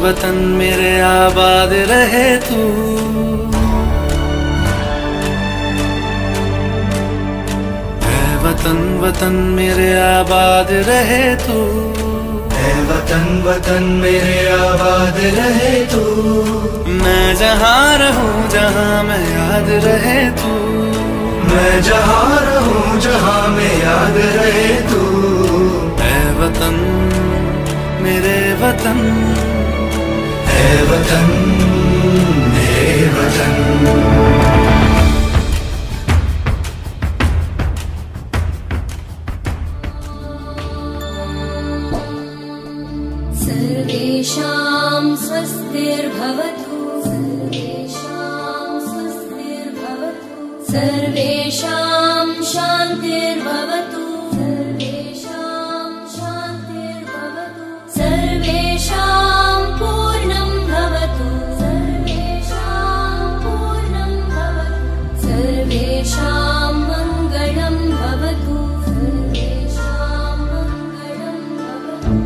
वतन मेरे आबाद रहे तू, ऐ वतन वतन मेरे आबाद रहे तू, ऐ वतन वतन मेरे आबाद रहे तू। मैं जहाँ रहूं जहाँ मैं याद रहे तू, मैं जहाँ रहूं जहाँ मैं याद रहे तू। ऐ वतन मेरे वतन, ऐ वतन मेरे वतन। सर्वेषां स्वस्तिर्भवतु, सर्वेषां स्वस्तिर्भवतु, सर्वेषां शान्तिर्भवतु, सर्वेषां शान्तिर्भवतु, सर्वेषां पूर्णं भवतु, सर्वेषां पूर्णं भवतु, सर्वेषां मङ्गलं भवतु, सर्वेषां मङ्गलं भवतु।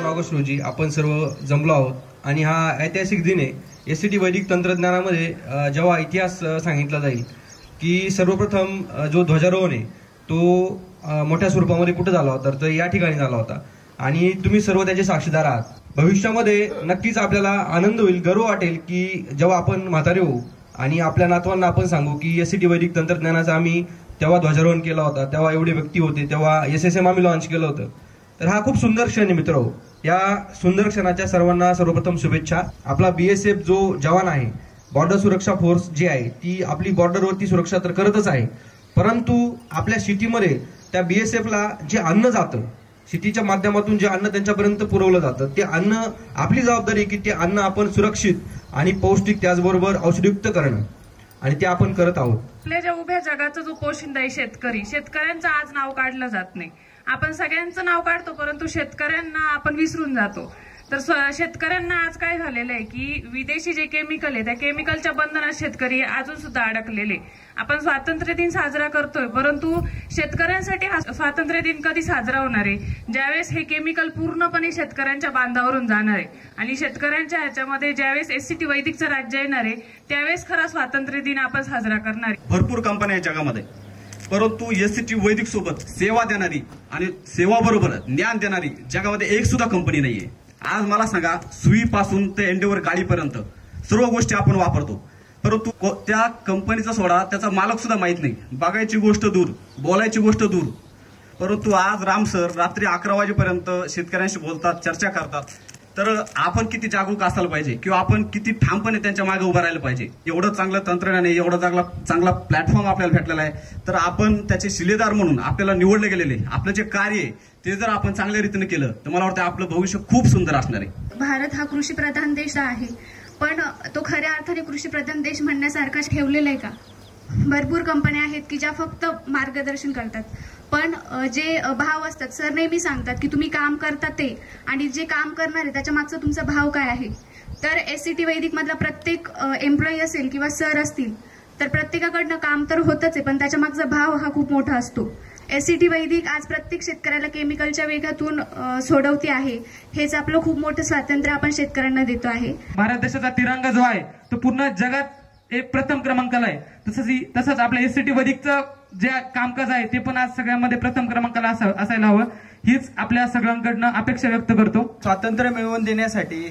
ऑगस्ट रोजी आपण सर्व जमलो आहोत आणि हा ऐतिहासिक दिन आहे. एससीटी वैदिक तंत्रज्ञानामध्ये जेव्हा इतिहास सांगितला जाईल की सर्वप्रथम जो ध्वजारोहण आहे तो मोठ्या स्वरूपामध्ये कुठे झाला होता, तर या ठिकाणी झाला होता आणि तुम्ही सर्व त्याचे साक्षीदार आहात. भविष्यामध्ये नक्कीच आपल्याला आनंद होईल, गर्व वाटेल की जेव्हा आपण म्हातारे होऊ आणि आपल्या नातवांना आपण सांगू की एससीटी वैदिक तंत्रज्ञानाचा आम्ही तेव्हा ध्वजारोहण केला होता, तेव्हा एवढे व्यक्ती होते, तेव्हा SSM आम्ही लॉन्च केलं होतं. तर हा खूप सुंदर क्षण आहे मित्र. या सुंदर क्षणाच्या सर्वांना सर्वप्रथम शुभेच्छा. आपला BSF जो जवान आहे, बॉर्डर सुरक्षा फोर्स जी आहे, ती आपली बॉर्डरवरती सुरक्षा तर करतच आहे, परंतु आपल्या सिटीमध्ये त्या BSFला जे अन्न जातं, सिटीच्या माध्यमातून जे अन्न त्यांच्यापर्यंत पुरवलं जातं, ते अन्न आपली जबाबदारी की ते अन्न आपण सुरक्षित आणि पौष्टिक त्याचबरोबर औषधयुक्त करणं, आणि ते आपण करत आहोत. आपल्या ज्या उभ्या जगाचा जो पोशिंदा आहे शेतकरी, शेतकऱ्यांचं आज नाव काढलं जात नाही. आपण सगळ्यांचं नाव काढतो परंतु शेतकऱ्यांना आपण विसरून जातो. तर शेतकऱ्यांना आज काय झालेलं आहे की विदेशी जे केमिकल आहे त्या केमिकलच्या बंधनात शेतकरी अजून सुद्धा अडकलेले. आपण स्वातंत्र्य दिन साजरा करतोय परंतु शेतकऱ्यांसाठी हा स्वातंत्र्य दिन कधी साजरा होणार आहे, ज्यावेळेस हे केमिकल पूर्णपणे शेतकऱ्यांच्या बांधावरून जाणार आहे आणि शेतकऱ्यांच्या ह्याच्यामध्ये ज्यावेळेस एससीटी वैदिकचं राज्य येणार आहे त्यावेळेस खरा स्वातंत्र्य दिन आपण साजरा करणार आहे. भरपूर कंपन्या आहेत जगामध्ये, परंतु एससीटी वैदिक सोबत सेवा देणारी आणि सेवाबरोबर ज्ञान देणारी जगामध्ये एक सुद्धा कंपनी नाहीये. आज मला सांगा, सुईपासून ते एंडेवर गाडीपर्यंत सर्व गोष्टी आपण वापरतो, परंतु त्या कंपनीचा सोडा त्याचा मालक सुद्धा माहित नाही. बघायची गोष्ट दूर, बोलायची गोष्ट दूर, परंतु आज राम सर रात्री 11 वाजेपर्यंत शेतकऱ्यांशी बोलतात, चर्चा करतात. तर आपण किती जागरूक असायला पाहिजे किंवा आपण किती ठामपणे त्यांच्या मागे उभं राहिलं पाहिजे. एवढं चांगलं तंत्रज्ञान आहे, एवढा चांगला प्लॅटफॉर्म आपल्याला भेटलेला आहे, तर आपण त्याचे शिलेदार म्हणून आपल्याला निवडले गेलेले आपलं जे कार्य आहे ते जर आपण चांगल्या रीतीने केलं तर मला वाटतं आपलं भविष्य खूप सुंदर असणार आहे. भारत हा कृषीप्रधान देश आहे, पण तो खऱ्या अर्थाने कृषीप्रधान देश म्हणण्यासारखा ठेवलेला आहे का? भरपूर कंपन्या आहेत की ज्या फक्त मार्गदर्शन करतात, पण जे भाव असतात, सर नेहमी सांगतात की तुम्ही काम करता ते आणि जे काम करणार आहे त्याच्या मागचा तुमचा भाव काय आहे. तर एससीटी वैदिक मधला प्रत्येक एम्प्लॉई असेल किंवा सर असतील तर प्रत्येकाकडनं काम तर होतच आहे, पण त्याच्या मागचा भाव हा खूप मोठा असतो. एससीटी वैदिक आज प्रत्येक शेतकऱ्याला केमिकलच्या वेगातून सोडवते आहे. हेच आपलं खूप मोठं स्वातंत्र्य आपण शेतकऱ्यांना देतो आहे. भारत देशाचा तिरंगा जो आहे तो पूर्ण जगात एक प्रथम क्रमांकाला आहे. तसंच आपल्या एससीटी वैदिकचं जे कामकाज आहे ते पण आज सगळ्यामध्ये प्रथम क्रमांकाला असायला हवं, हीच आपल्या सगळ्यांकडनं अपेक्षा व्यक्त करतो. स्वातंत्र्य मिळवून देण्यासाठी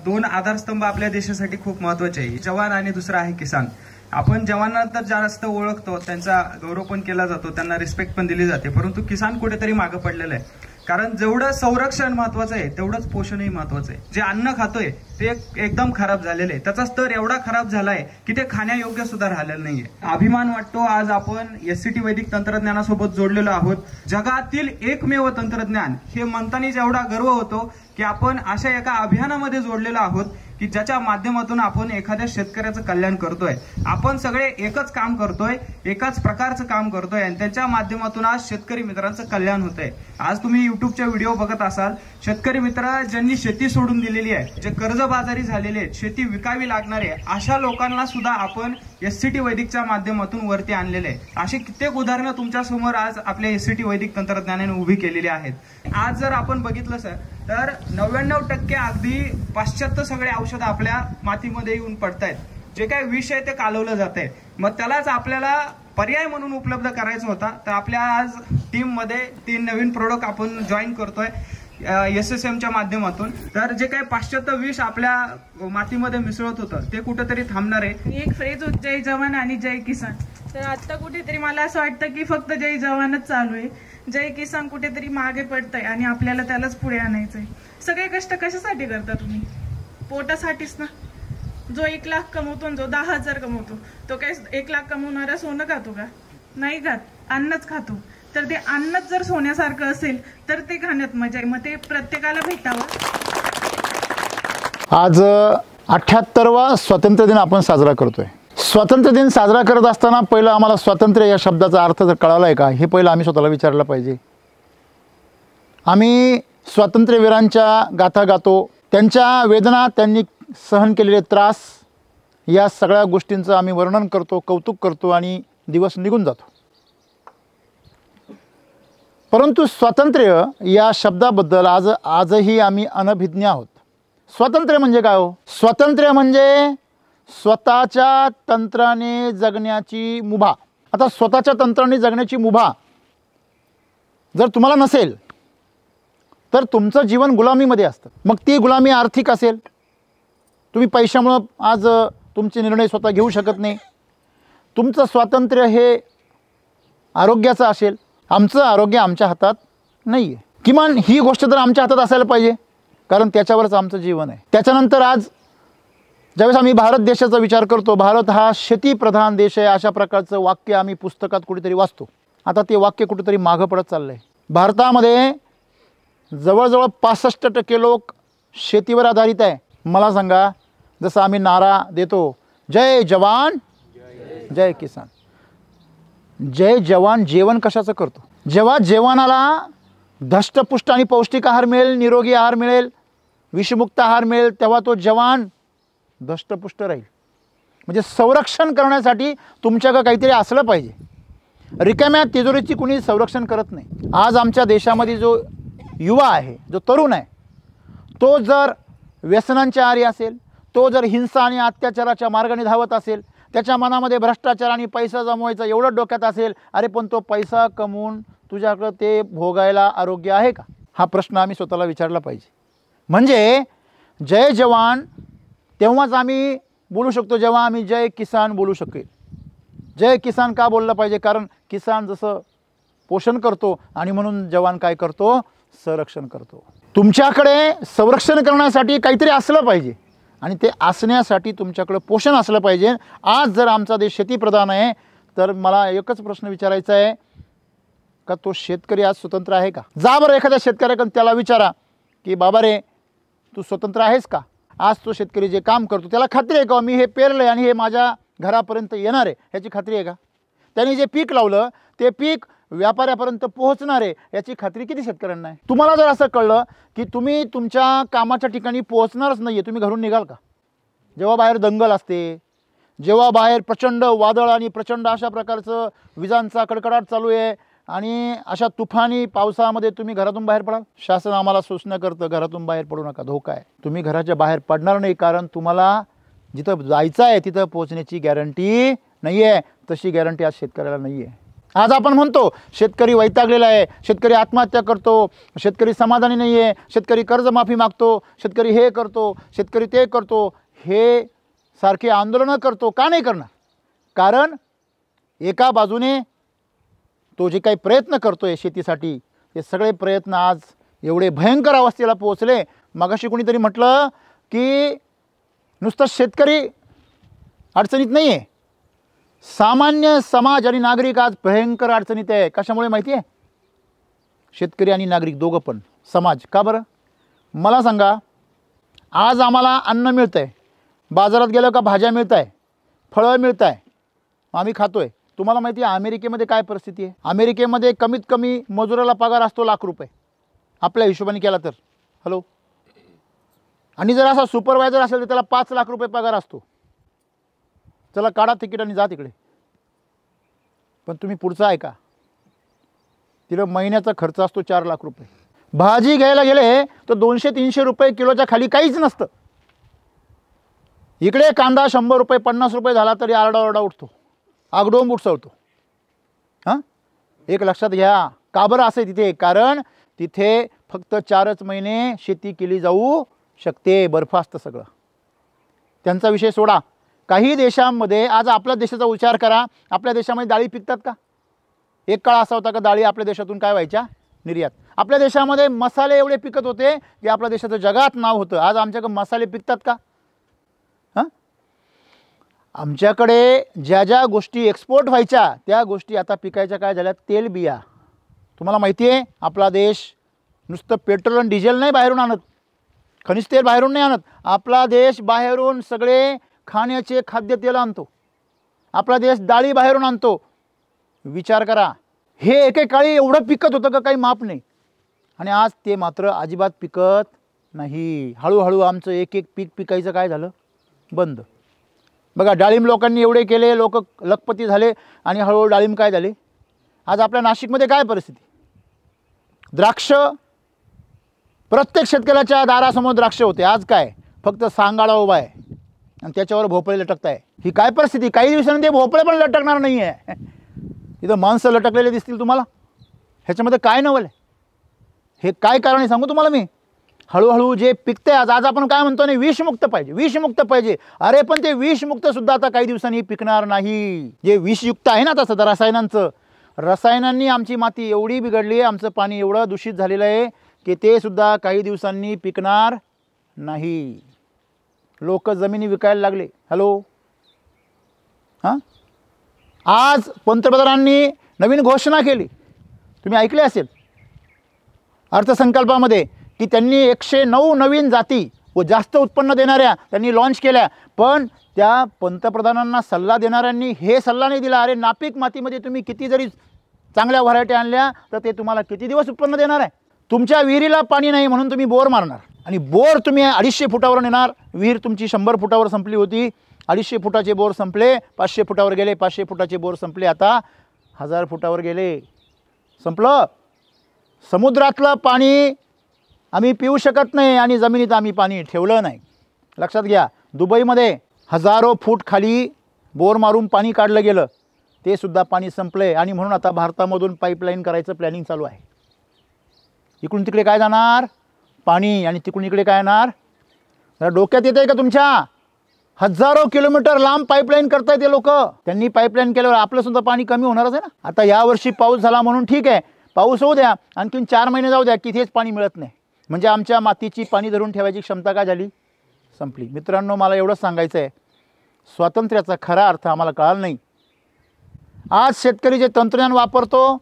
2 आधारस्तंभ आपल्या देशासाठी खूप महत्वाचे आहे, जवान आणि दुसरा आहे किसान. आपण जवानांना तर जास्त ओळखतो, त्यांचा गौरव पण केला जातो, त्यांना रिस्पेक्ट पण दिली जाते, परंतु किसान कुठेतरी मागे पडलेलं आहे. कारण जेवढं संरक्षण महत्वाचं आहे तेवढंच पोषणही महत्वाचं आहे. जे अन्न खातोय ते एकदम खराब झालेलं आहे, त्याचा स्तर एवढा खराब झालाय की ते खाण्यायोग्य सुद्धा राहिलेलं नाहीये. अभिमान वाटतो आज आपण एससीटी वैदिक तंत्रज्ञानासोबत जोडलेलो आहोत. जगातील एकमेव तंत्रज्ञान हे म्हणतानाच एवढा गर्व होतो की आपण अशा एका अभियानामध्ये जोडलेलो आहोत की ज्याच्या माध्यमातून आपण एखाद्या शेतकऱ्याचं कल्याण करतोय. आपण सगळे एकच काम करतोय, एकाच प्रकारचं काम करतोय आणि त्यांच्या माध्यमातून आज शेतकरी मित्रांचं कल्याण होतंय. आज तुम्ही युट्यूबचे व्हिडिओ बघत असाल, शेतकरी मित्र ज्यांनी शेती सोडून दिलेली आहे, जे कर्जबाजारी झालेले आहेत, शेती विकावी लागणारे, अशा लोकांना सुद्धा आपण SCT वैदिकच्या माध्यमातून वरती आणलेले आहे. अशी कित्येक उदाहरणं तुमच्या समोर आज आपल्या SCT वैदिक तंत्रज्ञानाने उभी केलेली आहेत. आज जर आपण बघितलं सर तर 99% अगदी पाश्चात्य सगळे औषधं आपल्या मातीमध्ये येऊन पडतायत. जे काही विष आहे ते कालवलं जात आहे. मग त्यालाच आपल्याला पर्याय म्हणून उपलब्ध करायचा होता. तर आपल्या आज टीममध्ये 3 नवीन प्रोडक्ट आपण जॉईन करतोय SSMच्या माध्यमातून. तर जे काही पाश्चात्य विष आपल्या मातीमध्ये मिसळत होतं ते कुठेतरी थांबणार आहे. एक फ्रेज होत जय जवान आणि जय किसान. तर आता कुठेतरी मला असं वाटतं की फक्त जय जवानच चालू आहे, जय किसान कुठेतरी मागे पडतंय आणि आपल्याला त्यालाच पुढे आणायचंय. सगळे कष्ट कशासाठी करता तुम्ही? पोटासाठीच ना. जो 1 लाख कमवतो, जो 10,000 कमवतो, तो काय 1 लाख कमवणारा सोनं खातो का? नाही खात, अन्नच खातो. तर ते अन्नच जर सोन्यासारखं असेल तर ते खाण्यात मजा आहे. मग ते प्रत्येकाला भेटावं. आज 78वा स्वातंत्र्य दिन आपण साजरा करतोय. स्वातंत्र्य दिन साजरा करत असताना पहिलं आम्हाला स्वातंत्र्य या शब्दाचा अर्थ जर कळाला आहे का हे पहिलं आम्ही स्वतःला विचारलं पाहिजे. आम्ही स्वातंत्र्यवीरांच्या गाथा गातो, त्यांच्या वेदना, त्यांनी सहन केलेले त्रास, या सगळ्या गोष्टींचं आम्ही वर्णन करतो, कौतुक करतो आणि दिवस निघून जातो. परंतु स्वातंत्र्य या शब्दाबद्दल आजही आम्ही अनभिज्ञ आहोत. स्वातंत्र्य म्हणजे काय हो? स्वातंत्र्य म्हणजे स्वतःच्या तंत्राने जगण्याची मुभा. आता स्वतःच्या तंत्राने जगण्याची मुभा जर तुम्हाला नसेल तर तुमचं जीवन गुलामीमध्ये असतं. मग ती गुलामी आर्थिक असेल, तुम्ही पैशामुळं आज तुमचे निर्णय स्वतः घेऊ शकत नाही. तुमचं स्वातंत्र्य हे आरोग्याचं असेल, आमचं आरोग्य आमच्या हातात नाही आहे. किमान ही गोष्ट तर आमच्या हातात असायला पाहिजे, कारण त्याच्यावरच आमचं जीवन आहे. त्याच्यानंतर आज ज्यावेळेस आम्ही भारत देशाचा विचार करतो, भारत हा शेतीप्रधान देश आहे, अशा प्रकारचं वाक्य आम्ही पुस्तकात कुठेतरी वाचतो. आता ते वाक्य कुठेतरी मागं पडत चाललं आहे. भारतामध्ये जवळजवळ 65% लोक शेतीवर आधारित आहे. मला सांगा, जसं आम्ही नारा देतो जय जवान जय किसान, जय जवान जेवण कशाचं करतो? जेव्हा जवानाला धष्टपुष्ट आणि पौष्टिक आहार मिळेल, निरोगी आहार मिळेल, विषमुक्त आहार मिळेल, तेव्हा तो जवान धष्टपुष्ट राहील. म्हणजे संरक्षण करण्यासाठी तुमच्याकडे काहीतरी असलं पाहिजे. रिकाम्या तिजोरीची कुणी संरक्षण करत नाही. आज आमच्या देशामध्ये जो युवा आहे, जो तरुण आहे, तो जर व्यसनांच्या आहारी असेल, तो जर हिंसा आणि अत्याचाराच्या मार्गाने धावत असेल, त्याच्या मनामध्ये भ्रष्टाचार आणि पैसा जमवायचा एवढं डोक्यात असेल, अरे पण तो पैसा कमवून तुझ्याकडं ते भोगायला आरोग्य आहे का? हा प्रश्न आम्ही स्वतःला विचारला पाहिजे. म्हणजे जय जवान तेव्हाच आम्ही बोलू शकतो जेव्हा आम्ही जय किसान बोलू शकेल. जय किसान का बोललं पाहिजे? कारण किसान जसं पोषण करतो आणि म्हणून जवान काय करतो? संरक्षण करतो. तुमच्याकडे संरक्षण करण्यासाठी काहीतरी असलं पाहिजे आणि ते असण्यासाठी तुमच्याकडे पोषण असलं पाहिजे. आज जर आमचा देश शेतीप्रधान आहे तर मला एकच प्रश्न विचारायचा आहे का तो शेतकरी आज स्वतंत्र आहे का? जा बरं एखाद्या शेतकऱ्याकडे, त्याला विचारा की बाबा रे तू स्वतंत्र आहेस का? आज तो शेतकरी जे काम करतो त्याला खात्री आहे का मी हे पेरलं आहे आणि हे माझ्या घरापर्यंत येणार आहे, ह्याची खात्री आहे का? त्यांनी जे पीक लावलं ते पीक व्यापाऱ्यापर्यंत पोहोचणार आहे याची खात्री किती शेतकऱ्यांना आहे? तुम्हाला जर असं कळलं की तुम्ही तुमच्या कामाच्या ठिकाणी पोहोचणारच नाही आहे, तुम्ही घरून निघाल का? जेव्हा बाहेर दंगल असते, जेव्हा बाहेर प्रचंड वादळ आणि प्रचंड अशा प्रकारचं विजांचा कडकडाट चालू आहे आणि अशा तुफानी पावसामध्ये तुम्ही घरातून बाहेर पडाल? शासन आम्हाला सूचना करतं घरातून बाहेर पडू नका, धोका आहे. तुम्ही घराच्या बाहेर पडणार नाही, कारण तुम्हाला जिथं जायचं आहे तिथं पोहोचण्याची गॅरंटी नाही आहे. तशी गॅरंटी आज शेतकऱ्याला नाही आहे. आज आपण म्हणतो शेतकरी वैतागलेला आहे, शेतकरी आत्महत्या करतो, शेतकरी समाधानी नाही आहे, शेतकरी कर्जमाफी मागतो, शेतकरी हे करतो, शेतकरी ते करतो, हे सारखे आंदोलनं करतो. का नाही करणार? कारण एका बाजूने तो जे काही प्रयत्न करतोय शेतीसाठी, ते सगळे प्रयत्न आज एवढे भयंकर अवस्थेला पोहोचले. मगाशी कोणीतरी म्हटलं की नुसतं शेतकरी अडचणीत नाही आहे, सामान्य समाज आणि नागरिक आज भयंकर अडचणीत आहे. कशामुळे माहिती आहे? शेतकरी आणि नागरिक दोघं पण, समाज. का बरं? मला सांगा, आज आम्हाला अन्न मिळतं आहे, बाजारात गेलं का भाज्या मिळत आहे, फळं मिळत आहे, आम्ही खातो आहे. तुम्हाला माहिती आहे अमेरिकेमध्ये काय परिस्थिती आहे? अमेरिकेमध्ये कमीत कमी मजुराला पगार असतो ₹1,00,000 आपल्या हिशोबाने केला तर. हॅलो. आणि जर असा सुपरवायझर असेल तर त्याला ₹5,00,000 पगार असतो. चला काढा तिकीट आणि जा तिकडे. पण तुम्ही पुढचं ऐका, तिला महिन्याचा खर्च असतो ₹4,00,000. भाजी घ्यायला गेले तर ₹200-300 किलोच्या खाली काहीच नसतं. इकडे कांदा ₹100 ₹50 झाला तरी आरडाओरडा उठतो, आगडोंब उठसवतो. हां, एक लक्षात घ्या. का बरं असे तिथे? कारण तिथे फक्त 4च महिने शेती केली जाऊ शकते. बर्फ असतं सगळं. त्यांचा विषय सोडा. काही देशांमध्ये, आज आपल्या देशाचा विचार करा, आपल्या देशामध्ये डाळी पिकतात का? एक काळ असा होता का डाळी आपल्या देशातून काय व्हायच्या? निर्यात. आपल्या देशामध्ये मसाले एवढे पिकत होते की आपल्या देशाचं जगात नाव होतं. आज आमच्याकडे मसाले पिकतात का? हां, आमच्याकडे ज्या ज्या गोष्टी एक्सपोर्ट व्हायच्या त्या गोष्टी आता पिकायच्या काय झाल्या? तेलबिया. तुम्हाला माहिती आहे आपला देश नुसतं पेट्रोल आणि डिझेल नाही बाहेरून आणत, खनिज तेल बाहेरून नाही आणत. आपला देश बाहेरून सगळे खाण्याचे खाद्यतेल आणतो. आपला देश डाळी बाहेरून आणतो. विचार करा, हे एकेकाळी एवढं पिकत होतं का काही माप नाही. आणि आज ते मात्र अजिबात पिकत नाही. हळूहळू आमचं एक एक पीक पिकायचं काय झालं? बंद. बघा, डाळिंब लोकांनी एवढे केले, लोक लखपती झाले आणि हळूहळू डाळिंब काय झाले? आज आपल्या नाशिकमध्ये काय परिस्थिती? द्राक्ष, प्रत्येक शेतकऱ्याच्या दारासमोर द्राक्ष होते. आज काय? फक्त सांगाडा उभा आहे आणि त्याच्यावर भोपळे लटकत आहे. ही काय परिस्थिती? काही दिवसांनी ते भोपळे पण लटकणार नाही आहे. इथं माणसं लटकलेले दिसतील तुम्हाला. ह्याच्यामध्ये काय नवल आहे? हे काय कारण आहे सांगू तुम्हाला मी. हळूहळू जे पिकते आज आपण काय म्हणतो नाही, विषमुक्त पाहिजे, विषमुक्त पाहिजे. अरे पण ते विषमुक्त सुद्धा आता काही दिवसांनी पिकणार नाही. जे विषयुक्त आहे ना आता सध्या रसायनांनी आमची माती एवढी बिघडली आहे, आमचं पाणी एवढं दूषित झालेलं आहे की ते सुद्धा काही दिवसांनी पिकणार नाही. लोक जमिनी विकायला लागले. हॅलो. हां, आज पंतप्रधानांनी नवीन घोषणा केली, तुम्ही ऐकले असेल अर्थसंकल्पामध्ये, की त्यांनी 109 नवीन जाती व जास्त उत्पन्न देणाऱ्या त्यांनी लॉन्च केल्या. पण त्या पंतप्रधानांना सल्ला देणाऱ्यांनी हे सल्ला नाही दिला, अरे नापीक मातीमध्ये तुम्ही किती जरी चांगल्या व्हरायटी आणल्या तर ते तुम्हाला किती दिवस उत्पन्न देणार आहे? तुमच्या विहिरीला पाणी नाही म्हणून तुम्ही बोर मारणार आणि बोर तुम्ही 250 फुटावर नेणार. विहीर तुमची 100 फुटावर संपली होती, 250 फुटाचे बोर संपले, 500 फुटावर गेले, 500 फुटाचे बोर संपले, आता 1000 फुटावर गेले, संपलं. समुद्रातलं पाणी आम्ही पिऊ शकत नाही आणि जमिनीत आम्ही पाणी ठेवलं नाही. लक्षात घ्या, दुबईमध्ये हजारो फूट खाली बोर मारून पाणी काढलं गेलं, ते सुद्धा पाणी संपले आणि म्हणून आता भारतामधून पाईपलाईन करायचं प्लॅनिंग चालू आहे. इकडून तिकडे काय जाणार? पाणी. आणि तिकडून इकडे काय येणार? जरा डोक्यात येत आहे का तुमच्या? हजारो किलोमीटर लांब पाईपलाईन करतायत ते लोक. त्यांनी पाईपलाईन केल्यावर आपलं सुद्धा पाणी कमी होणारच आहे ना. आता यावर्षी पाऊस झाला म्हणून ठीक आहे, पाऊस होऊ द्या, आणखीन 4 महिने जाऊ द्या, तिथेच पाणी मिळत नाही. म्हणजे आमच्या मातीची पाणी धरून ठेवायची क्षमता काय झाली? संपली. मित्रांनो, मला एवढंच सांगायचं आहे, स्वातंत्र्याचा खरा अर्थ आम्हाला कळाला नाही. आज शेतकरी जे तंत्रज्ञान वापरतो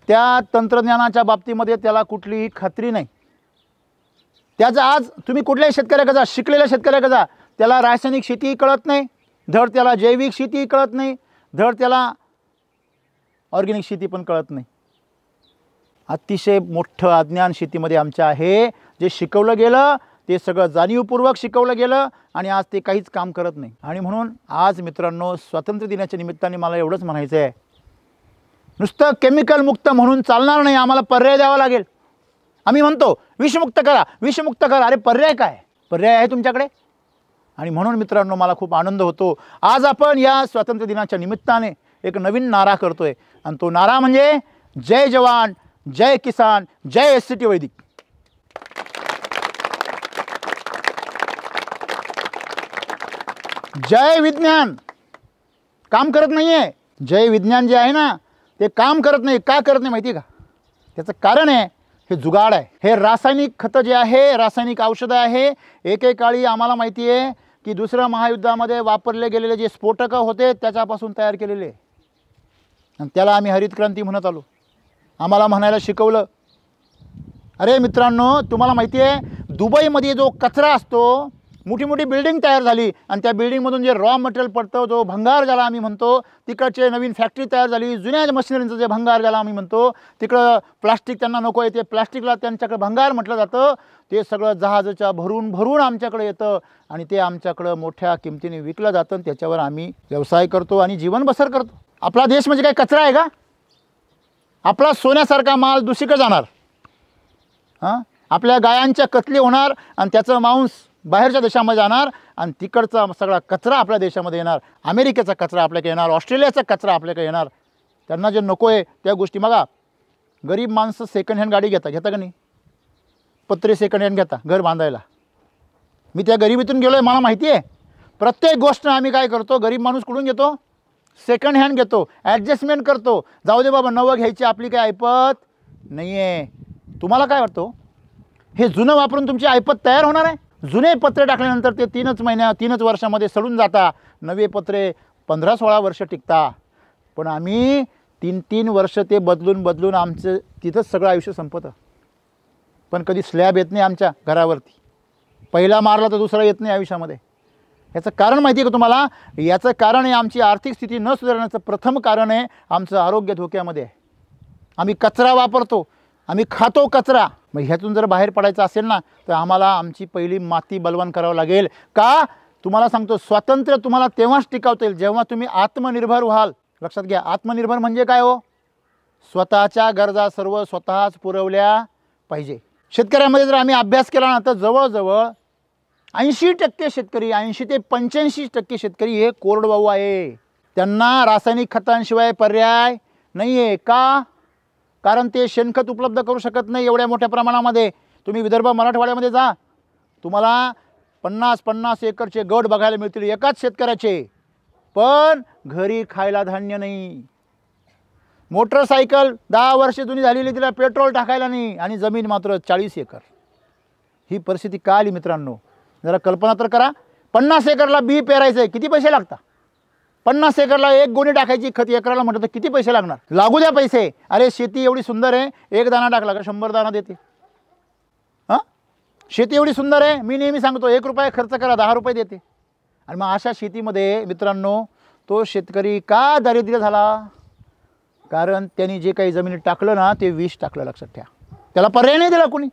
त्या तंत्रज्ञानाच्या बाबतीमध्ये त्याला कुठलीही खात्री नाही. त्याचा आज तुम्ही कुठल्याही शेतकऱ्याकडे जा, शिकलेल्या शेतकऱ्याकडे जा, त्याला रासायनिक शेती कळत नाही, धड त्याला जैविक शेती कळत नाही, धड त्याला ऑर्गॅनिक शेती पण कळत नाही. अतिशय मोठं अज्ञान शेतीमध्ये आमच्या आहे. जे शिकवलं गेलं ते सगळं जाणीवपूर्वक शिकवलं गेलं आणि आज ते काहीच काम करत नाही. आणि म्हणून आज मित्रांनो, स्वातंत्र्य दिनाच्या निमित्ताने मला एवढंच म्हणायचं आहे, नुसतं केमिकल मुक्त म्हणून चालणार नाही, आम्हाला पर्याय द्यावा लागेल. आम्ही म्हणतो विषमुक्त करा, विषमुक्त करा, अरे पर्याय काय? पर्याय आहे तुमच्याकडे. आणि म्हणून मित्रांनो, मला खूप आनंद होतो आज आपण या स्वातंत्र्य दिनाच्या निमित्ताने एक नवीन नारा करतोय आणि तो नारा म्हणजे जय जवान, जय किसान, जय SCT वैदिक. जय विज्ञान काम करत नाहीये. जय विज्ञान जे आहे ना ते काम करत नाही. का करत नाही माहिती आहे का? त्याचं कारण आहे हे जुगाड आहे. हे रासायनिक खतं जे आहे, रासायनिक औषधं आहे, एकेकाळी आम्हाला माहिती आहे की दुसऱ्या महायुद्धामध्ये वापरले गेलेले जे स्फोटकं होते त्याच्यापासून तयार केलेले, आणि त्याला आम्ही हरित क्रांती म्हणत आलो. आम्हाला म्हणायला शिकवलं. अरे मित्रांनो, तुम्हाला माहिती आहे दुबईमध्ये जो कचरा असतो, मोठी मोठी बिल्डिंग तयार झाली आणि त्या बिल्डिंगमधून जे रॉ मटेरियल पडतं, जो भंगार ज्याला आम्ही म्हणतो, तिकडचे नवीन फॅक्टरी तयार झाली, जुन्या मशिनरीचं जे भंगार ज्याला आम्ही म्हणतो, तिकडं प्लास्टिक त्यांना नको आहे, ते प्लास्टिकला त्यांच्याकडे भंगार म्हटलं जातं, ते सगळं जहाजाच्या भरून भरून आमच्याकडे येतं आणि ते आमच्याकडं मोठ्या किमतीने विकलं जातं आणि त्याच्यावर आम्ही व्यवसाय करतो आणि जीवन बसर करतो. आपला देश म्हणजे काय कचरा आहे का? आपला सोन्यासारखा माल दुसरीकडे जाणार, हां, आपल्या गायांच्या कत्तली होणार आणि त्याचं मांस बाहेरच्या देशामध्ये जाणार आणि तिकडचा सगळा कचरा आपल्या देशामध्ये येणार. अमेरिकेचा कचरा आपल्याकडे येणार, ऑस्ट्रेलियाचा कचरा आपल्याकडे येणार. त्यांना जे नको आहे त्या गोष्टी. बघा, गरीब माणसं सेकंड हँड गाडी घेता का नाही? पत्रे सेकंड हँड घेता घर बांधायला. मी त्या गरिबीतून गेलो आहे, मला माहिती आहे. प्रत्येक गोष्ट आम्ही काय करतो, गरीब माणूस कुठून घेतो? सेकंड हँड घेतो, ॲडजस्टमेंट करतो. जाऊ दे बाबा, नवं घ्यायची आपली काय ऐपत नाही आहे. तुम्हाला काय वाटतं, हे जुनं वापरून तुमची ऐपत तयार होणार आहे? जुने पत्रे टाकल्यानंतर ते 3 वर्षामध्ये सडून जाता, नवे पत्रे 15-16 वर्ष टिकता. पण आम्ही 3 वर्ष ते बदलून आमचं तिथंच सगळं आयुष्य संपतं. पण कधी स्लॅब येत नाही आमच्या घरावरती. पहिला मारला तर दुसरा येत नाही आयुष्यामध्ये. याचं कारण माहिती आहे का तुम्हाला? याचं कारण आहे आमची आर्थिक स्थिती न सुधारण्याचं प्रथम कारण आहे आमचं आरोग्य धोक्यामध्ये आहे. आम्ही कचरा वापरतो, आम्ही खातो कचरा. मग ह्यातून जर बाहेर पडायचं असेल ना, तर आम्हाला आमची पहिली माती बलवान करावं लागेल. का? तुम्हाला सांगतो, स्वातंत्र्य तुम्हाला तेव्हाच टिकवता येईल जेव्हा तुम्ही आत्मनिर्भर व्हाल. लक्षात घ्या, आत्मनिर्भर म्हणजे काय हो? स्वतःच्या गरजा सर्व स्वतःच पुरवल्या पाहिजे. शेतकऱ्यामध्ये जर आम्ही अभ्यास केला ना, तर जवळजवळ 80% शेतकरी, 80 ते 85% शेतकरी हे कोरडवाहू आहे. त्यांना रासायनिक खतांशिवाय पर्याय नाही आहे. का? कारण ते शेणखत उपलब्ध करू शकत नाही एवढ्या मोठ्या प्रमाणामध्ये. तुम्ही विदर्भ मराठवाड्यामध्ये जा, तुम्हाला 50-50 एकरचे गट बघायला मिळतील एकाच शेतकऱ्याचे. पण घरी खायला धान्य नाही. मोटरसायकल 10 वर्ष जुनी झालेली, तिला पेट्रोल टाकायला नाही आणि जमीन मात्र 40 एकर. ही परिस्थिती का आली मित्रांनो? जरा कल्पना तर करा. 50 एकरला बी पेरायचं आहे, किती पैसे लागतात? 50 एकरला 1 गोणी टाकायची खत एकराला म्हटलं तर किती पैसे लागणार? लागू द्या पैसे. अरे शेती एवढी सुंदर आहे, 1 दाणा टाकला का 100 दाणा देते. हां, शेती एवढी सुंदर आहे, मी नेहमी सांगतो 1 रुपया खर्च करा 10 रुपये देते. आणि मग अशा शेतीमध्ये मित्रांनो तो शेतकरी का दारिद्र्य झाला? कारण त्यांनी जे काही जमिनीत टाकलं ना, ते विष टाकलं. लक्षात ठेवा, त्याला पर्याय नाही दिला कोणी.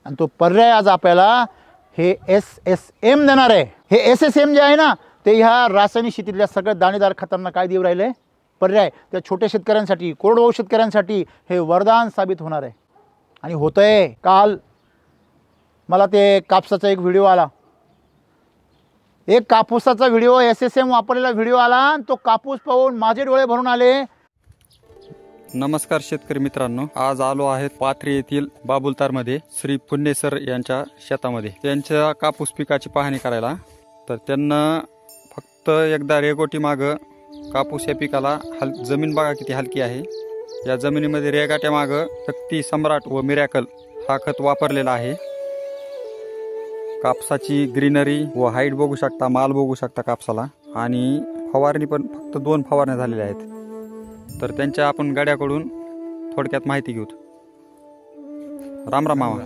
आणि तो पर्याय आज आपल्याला हे SSM देणार आहे. हे SSM जे आहे ना, ते ह्या रासायनिक शेतीतल्या सगळ्या दाणेदार खतांना काय देऊ राहिले? पर्याय. त्या छोट्या शेतकऱ्यांसाठी, कोरडवाहू शेतकऱ्यांसाठी हे वरदान साबित होणार आहे. आणि होतं आहे. काल मला ते कापसाचा एक व्हिडिओ आला, एक कापूसाचा व्हिडिओ, SSM वापरलेला व्हिडिओ आला. आणि तो कापूस पाहून माझे डोळे भरून आले. नमस्कार शेतकरी मित्रांनो, आज आलो आहेत पाथरी येथील बाबुलतारमध्ये श्री पुण्य सर यांच्या शेतामध्ये त्यांच्या कापूस पिकाची पाहणी करायला. तर त्यांना फक्त एकदा रेगोटी माग कापूस या पिकाला जमीन बघा किती हलकी आहे. या जमिनीमध्ये रेगाट्या माग शक्ती सम्राट व मिरॅकल हा खत वापरलेला आहे. कापसाची ग्रीनरी व हाईट बघू शकता, माल बघू शकता कापसाला. आणि फवारणी पण फक्त 2 फवारण्या झालेल्या आहेत. तर त्यांच्या आपण गाड्याकडून थोडक्यात माहिती घेऊ. राम राम मामा.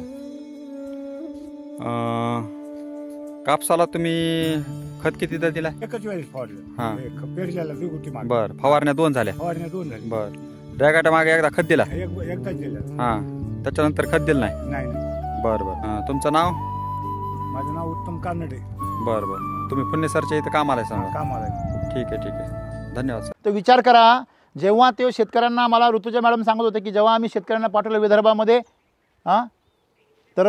कापसाला तुम्ही खत किती दिला? एकच वेळेस फवारलं. हां, पेरल्याला रेगोटी मागे. बरं, फवारण्या 2 झाल्या. फवारण्या 2 झाल्या. बरं, रेगाट्या मागे एकदा खत दिला? एकदाच दिलं. हां, त्याच्यानंतर खत दिलं नाही? नाही. बरं बरं. तुमचं नाव? माझं नाव उत्तम कानडे. बरं बरं. तुम्ही पुण्य सरच्या इथं कामाला आहे? सांगा. कामाला आहे. ठीक आहे, ठीक आहे, धन्यवाद सर. तर विचार करा, जेव्हा ते शेतकऱ्यांना, मला ऋतुजा मॅडम सांगत होते की जेव्हा आम्ही शेतकऱ्यांना पाठवलं विदर्भामध्ये, हां, तर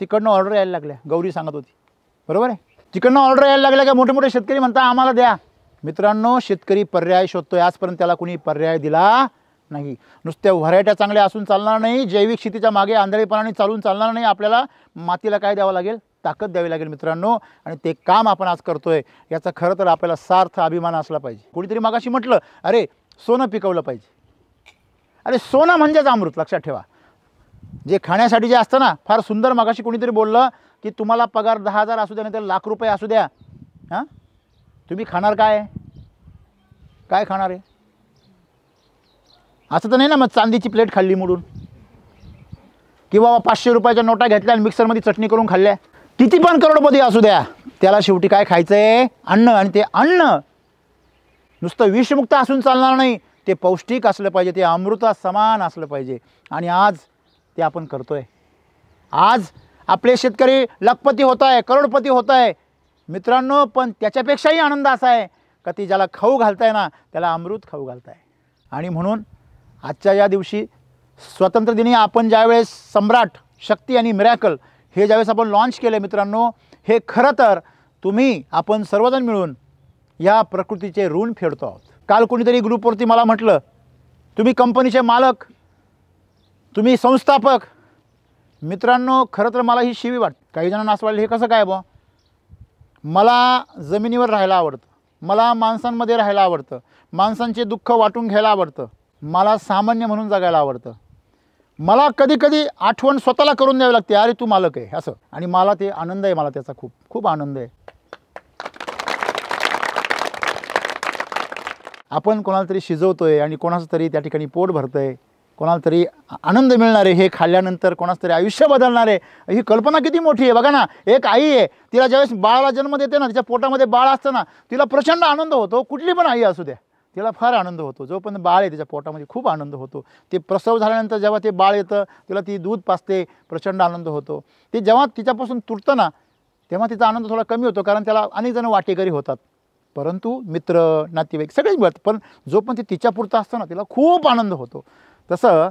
तिकडनं ऑर्डर यायला लागल्या. गौरी सांगत होती, बरोबर आहे. तिकडनं ऑर्डर यायला लागल्या का मोठे मोठे शेतकरी म्हणतात आम्हाला द्या. मित्रांनो, शेतकरी पर्याय शोधतोय. आजपर्यंत त्याला कोणी पर्याय दिला नाही. नुसत्या व्हरायट्या चांगल्या असून चालणार नाही. जैविक शेतीच्या मागे आंधळेपणाने चालून चालणार नाही. आपल्याला मातीला काय द्यावं लागेल? ताकद द्यावी लागेल मित्रांनो. आणि ते काम आपण आज करतोय, याचा खरं तर आपल्याला सार्थ अभिमान असला पाहिजे. कोणीतरी मागाशी म्हटलं, अरे सोनं पिकवलं पाहिजे. अरे सोनं म्हणजेच अमृत. लक्षात ठेवा, जे खाण्यासाठी जे असतं ना, फार सुंदर. मागाशी कोणीतरी बोललं की तुम्हाला पगार 10,000 असू द्या, नाही तर लाख रुपये असू द्या, हां, तुम्ही खाणार काय? काय खाणार आहे? असं तर नाही ना मग चांदीची प्लेट खाल्ली मोडून, की बाबा 500 रुपयाच्या नोटा घेतल्या आणि मिक्सरमध्ये चटणी करून खाल्ल्या, किती पण करोडपती असू द्या, त्याला शेवटी काय खायचं आहे? अन्न. आणि ते अन्न नुसतं विषमुक्त असून चालणार नाही, ते पौष्टिक असलं पाहिजे, ते अमृता समान असलं पाहिजे. आणि आज ते आपण करतोय. आज आपले शेतकरी लखपती होत आहे, करोडपती होत आहे मित्रांनो. पण त्याच्यापेक्षाही आनंद असा आहे का ती ज्याला खाऊ घालताय ना त्याला अमृत खाऊ घालताय. आणि म्हणून आजच्या या दिवशी स्वातंत्र्यदिनी आपण ज्यावेळेस सम्राट, शक्ती आणि मिरॅकल हे ज्यावेळेस आपण लॉन्च केले मित्रांनो, हे खरं तर तुम्ही आपण सर्वजण मिळून या प्रकृतीचे ऋण फेडतो आहोत. काल कोणीतरी ग्रुपवरती मला म्हटलं, तुम्ही कंपनीचे मालक, तुम्ही संस्थापक. मित्रांनो खरं तर मला ही शिवी वाटते. काही जणांना असं वाटलं हे कसं काय बा, मला जमिनीवर राहायला आवडतं, मला माणसांमध्ये राहायला आवडतं, माणसांचे दुःख वाटून घ्यायला आवडतं, मला सामान्य म्हणून जगायला आवडतं. मला कधी कधी आठवण स्वतःला करून द्यावी लागते, अरे तू मालक आहे असं. आणि मला ते आनंद आहे, मला त्याचा खूप खूप आनंद आहे. आपण कोणाला तरी शिजवतोय आणि कोणाचं तरी त्या ठिकाणी पोट भरतंय, कोणाला तरी आनंद मिळणार आहे, हे खाल्ल्यानंतर कोणाचं तरी आयुष्य बदलणार आहे. ही कल्पना किती मोठी आहे बघा ना. एक आई आहे, तिला ज्यावेळेस बाळाला जन्म देते ना, तिच्या पोटामध्ये बाळ असतं ना, तिला प्रचंड आनंद होतो. कुठली पण आई असू द्या, तिला फार आनंद होतो. जो पण बाळ आहे त्याच्या पोटामध्ये खूप आनंद होतो. ते प्रसव झाल्यानंतर जेव्हा ते बाळ येतं तिला ती दूध पाजते, प्रचंड आनंद होतो. ते जेव्हा तिच्यापासून तुटतं ना तेव्हा तिचा आनंद थोडा कमी होतो, कारण त्याला अनेक जण वाटेकरी होतात. परंतु मित्र, नातेवाईक सगळेच मिळतात, पण जो पण ते तिच्यापुरतं असतं ना तिला खूप आनंद होतो. तसं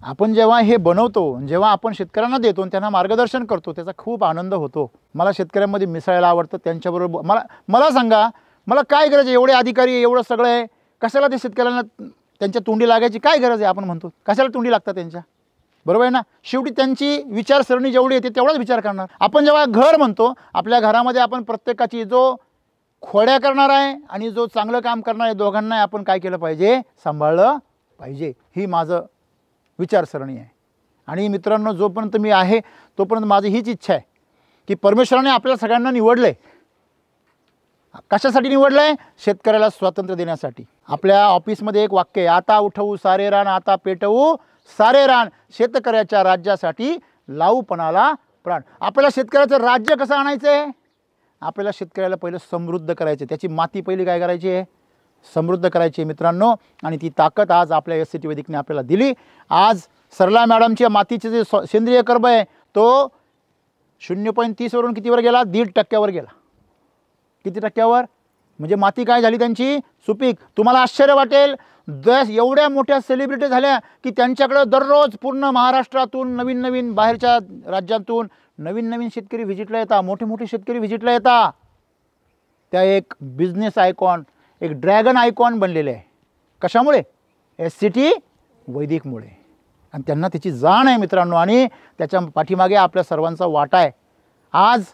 आपण जेव्हा हे बनवतो, जेव्हा आपण शेतकऱ्यांना देतो, त्यांना मार्गदर्शन करतो, त्याचा खूप आनंद होतो. मला शेतकऱ्यांमध्ये मिसळायला आवडतं, त्यांच्याबरोबर मला सांगा, मला काय गरज आहे? एवढे अधिकारी, एवढं सगळं आहे, कशाला ते शेतकऱ्यांना त्यांच्या तोंडी लागायची काय गरज आहे? आपण म्हणतो कशाला तोंडी लागतात त्यांच्या, बरोबर आहे ना. शेवटी त्यांची विचारसरणी जेवढी येते तेवढाच विचार करणार. आपण जेव्हा घर म्हणतो, आपल्या घरामध्ये आपण प्रत्येकाची, जो खोड्या करणार आहे आणि जो चांगलं काम करणार आहे, दोघांना आपण काय केलं पाहिजे? सांभाळलं पाहिजे. ही माझं विचारसरणी आहे. आणि मित्रांनो जोपर्यंत मी आहे तोपर्यंत माझी हीच इच्छा आहे की परमेश्वराने आपल्या सगळ्यांना निवडलं आहे. कशासाठी निवडलं आहे? शेतकऱ्याला स्वातंत्र्य देण्यासाठी. आपल्या ऑफिसमध्ये एक वाक्य आहे, आता उठवू सारे रान, आता पेटवू सारे रान, शेतकऱ्याच्या राज्यासाठी लावूपणाला प्राण. आपल्याला शेतकऱ्याचं राज्य कसं आणायचं आहे? आपल्याला शेतकऱ्याला पहिलं समृद्ध करायचं, त्याची माती पहिली काय करायची आहे? समृद्ध करायची मित्रांनो. आणि ती ताकद आज आपल्या SCT वैदिकने आपल्याला दिली. आज सरला मॅडमच्या मातीचे जे सेंद्रिय कर्ब आहे तो 0.30 वरून कितीवर गेला? 1.5% गेला. किती टक्क्यावर? म्हणजे माती काय झाली त्यांची? सुपीक. तुम्हाला आश्चर्य वाटेल, एवढ्या मोठ्या सेलिब्रिटी झाल्या की त्यांच्याकडे दररोज पूर्ण महाराष्ट्रातून, नवीन नवीन बाहेरच्या राज्यांतून नवीन नवीन शेतकरी व्हिजिटला येतात, मोठे मोठे शेतकरी व्हिजिटला येतात. त्या एक बिझनेस आयकॉन, एक ड्रॅगन आयकॉन बनलेले आहे. कशामुळे? SCT वैदिकमुळे. आणि त्यांना त्याची जाण आहे मित्रांनो, आणि त्याच्या पाठीमागे आपल्या सर्वांचा वाटा आहे. आज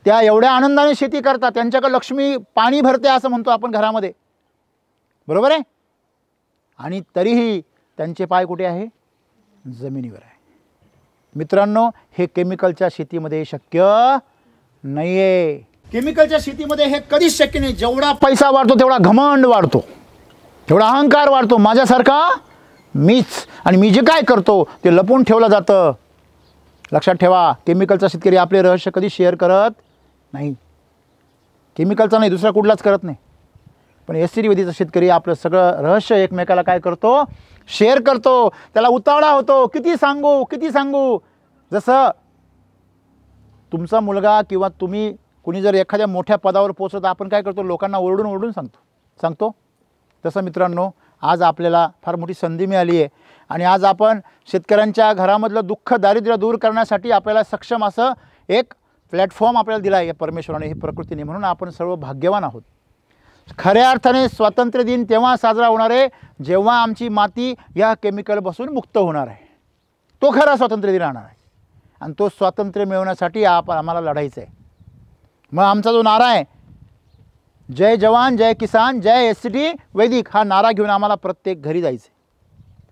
त्या एवढ्या आनंदाने शेती करतात, त्यांच्याकडे लक्ष्मी पाणी भरते असं म्हणतो आपण घरामध्ये, बरोबर आहे. आणि तरीही त्यांचे पाय कुठे आहे? जमिनीवर आहे. मित्रांनो हे केमिकलच्या शेतीमध्ये शक्य नाही आहे. केमिकलच्या शेतीमध्ये हे कधीच शक्य नाही. जेवढा पैसा वाढतो तेवढा घमंड वाढतो, तेवढा अहंकार वाढतो. माझ्यासारखा मीच, आणि मी जे काय करतो ते लपवून ठेवलं जातं. लक्षात ठेवा, केमिकलचा शेतकरी आपले रहस्य कधी शेअर करत नाही. केमिकलचा नाही, दुसरा कुठलाच करत नाही. पण SCT वैदिकचा शेतकरी आपलं सगळं रहस्य एकमेकाला काय करतो? शेअर करतो. त्याला उतावळा होतो, किती सांगू किती सांगू. जसं तुमचा मुलगा किंवा तुम्ही कुणी जर एखाद्या मोठ्या पदावर पोहोचत, आपण काय करतो? लोकांना ओरडून ओरडून सांगतो. तसं मित्रांनो आज आपल्याला फार मोठी संधी मिळाली आहे. आणि आज आपण शेतकऱ्यांच्या घरामधलं दुःख, दारिद्र्य दूर करण्यासाठी आपल्याला सक्षम असं एक प्लॅटफॉर्म आपल्याला दिला आहे या परमेश्वराने, ही प्रकृतीने. म्हणून आपण सर्व भाग्यवान आहोत. खऱ्या अर्थाने स्वातंत्र्य दिन तेव्हा साजरा होणार आहे जेव्हा आमची माती या केमिकलपासून मुक्त होणार आहे. तो खरा स्वातंत्र्य दिन राहणार आहे. आणि तो स्वातंत्र्य मिळवण्यासाठी आम्हाला लढायचं आहे. मग आमचा जो नारा आहे, जय जवान जय किसान जय SCT वैदिक, हा नारा घेऊन आम्हाला प्रत्येक घरी जायचं आहे,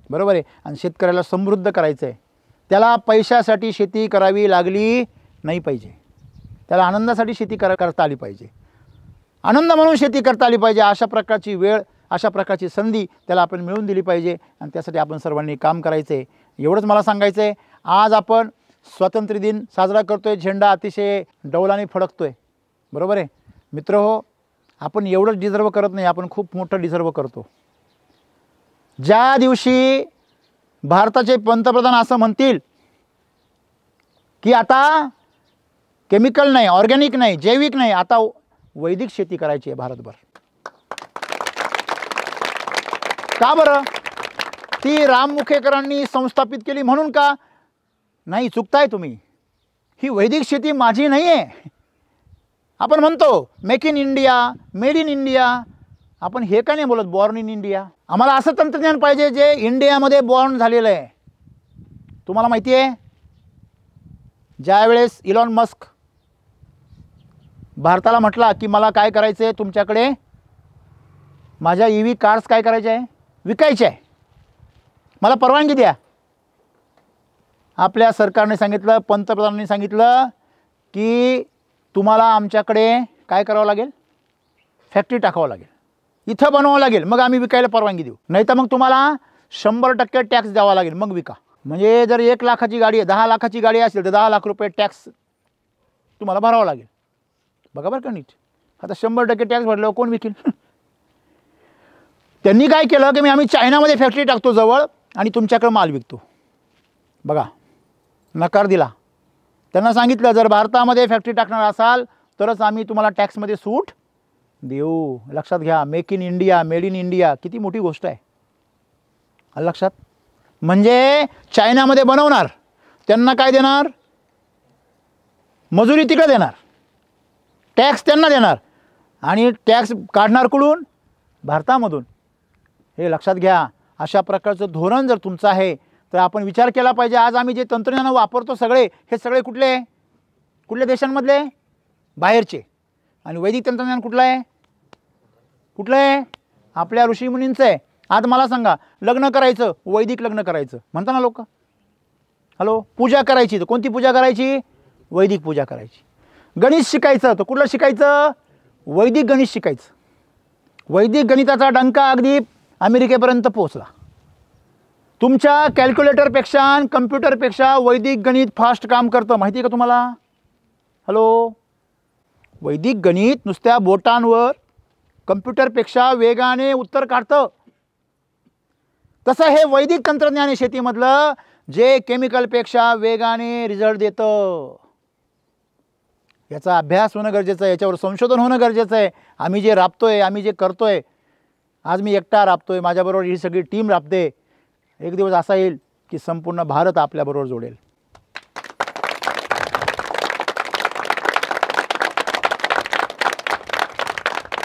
बरोबर आहे. आणि शेतकऱ्याला समृद्ध करायचं आहे. त्याला पैशासाठी शेती करावी लागली नाही पाहिजे. त्याला आनंदासाठी शेती करता आली पाहिजे, आनंद म्हणून शेती करता आली पाहिजे. अशा प्रकारची वेळ अशा प्रकारची संधी त्याला आपण मिळवून दिली पाहिजे आणि त्यासाठी आपण सर्वांनी काम करायचं आहे. एवढंच मला सांगायचं आहे. आज आपण स्वातंत्र्य दिन साजरा करतो आहे, झेंडा अतिशय डौलाने फडकतो आहे, बरोबर आहे मित्र हो. आपण एवढंच डिझर्व करत नाही, आपण खूप मोठं डिझर्व करतो. ज्या दिवशी भारताचे पंतप्रधान असं म्हणतील की आता केमिकल नाही, ऑर्गॅनिक नाही, जैविक नाही, आता वैदिक शेती करायची आहे भारतभर. का बरं? ती राम मुखेकरांनी संस्थापित केली म्हणून का? नाही, चुकताय तुम्ही. ही वैदिक शेती माझी नाही आहे. आपण म्हणतो make in India, made in India, आपण हे का नाही बोलत बॉर्न इन इंडिया? आम्हाला असं तंत्रज्ञान पाहिजे जे इंडियामध्ये बॉर्न झालेलं आहे. तुम्हाला माहिती आहे ज्यावेळेस इलॉन मस्क भारताला म्हटला की मला काय करायचं आहे, तुमच्याकडे माझ्या EV कार्स काय करायचे आहे, विकायचे आहे, मला परवानगी द्या. आपल्या सरकारने सांगितलं, पंतप्रधानांनी सांगितलं की तुम्हाला आमच्याकडे काय करावं लागेल, फॅक्टरी टाकावं लागेल, इथं बनवावं लागेल, मग आम्ही विकायला परवानगी देऊ, नाही तर मग तुम्हाला 100% टॅक्स द्यावा लागेल, मग विका. म्हणजे जर 1 लाखाची गाडी आहे, 10 लाखाची गाडी असेल तर 10 लाख रुपये टॅक्स तुम्हाला भरावा लागेल. बघा बरं का नीट. आता 100% टॅक्स भरल्यावर कोण विकेल? त्यांनी काय केलं की आम्ही चायनामध्ये फॅक्टरी टाकतो जवळ आणि तुमच्याकडे माल विकतो. बघा, नकार दिला. त्यांना सांगितलं जर भारतामध्ये फॅक्टरी टाकणार असाल तरच आम्ही तुम्हाला टॅक्समध्ये सूट देऊ. लक्षात घ्या, make in India, made in India किती मोठी गोष्ट आहे. लक्षात. म्हणजे चायनामध्ये बनवणार, त्यांना काय देणार, मजुरी तिकडे देणार, टॅक्स त्यांना देणार आणि टॅक्स काढणार कुठून, भारतामधून. हे लक्षात घ्या. अशा प्रकारचं धोरण जर तुमचं आहे तर आपण विचार केला पाहिजे. आज आम्ही जे तंत्रज्ञान वापरतो सगळे, हे सगळे कुठल्या देशांमधले, बाहेरचे. आणि वैदिक तंत्रज्ञान कुठलं आहे, कुठलं आहे, आपल्या ऋषीमुनींचं आहे. आज मला सांगा, लग्न करायचं, वैदिक लग्न करायचं म्हणता ना लोक. हॅलो, पूजा करायची तर कोणती पूजा करायची, वैदिक पूजा करायची. गणित शिकायचं तर कुठलं शिकायचं, वैदिक गणित शिकायचं. वैदिक गणिताचा डंका अगदी अमेरिकेपर्यंत पोहोचला. तुमच्या कॅल्क्युलेटरपेक्षा आणि कम्प्युटरपेक्षा वैदिक गणित फास्ट काम करतं, माहिती आहे का तुम्हाला. हॅलो, वैदिक गणित नुसत्या बोटांवर कम्प्युटरपेक्षा वेगाने उत्तर काढतं. तसं हे वैदिक तंत्रज्ञान आहे शेतीमधलं, जे केमिकलपेक्षा वेगाने रिझल्ट देतं. याचा अभ्यास होणं गरजेचं आहे, याच्यावर संशोधन होणं गरजेचं आहे. आम्ही जे राबतोय, आम्ही जे करतोय, आज मी एकटा राबतोय, माझ्याबरोबर ही सगळी टीम राबते. एक दिवस असा येईल की संपूर्ण भारत आपल्याबरोबर जोडेल.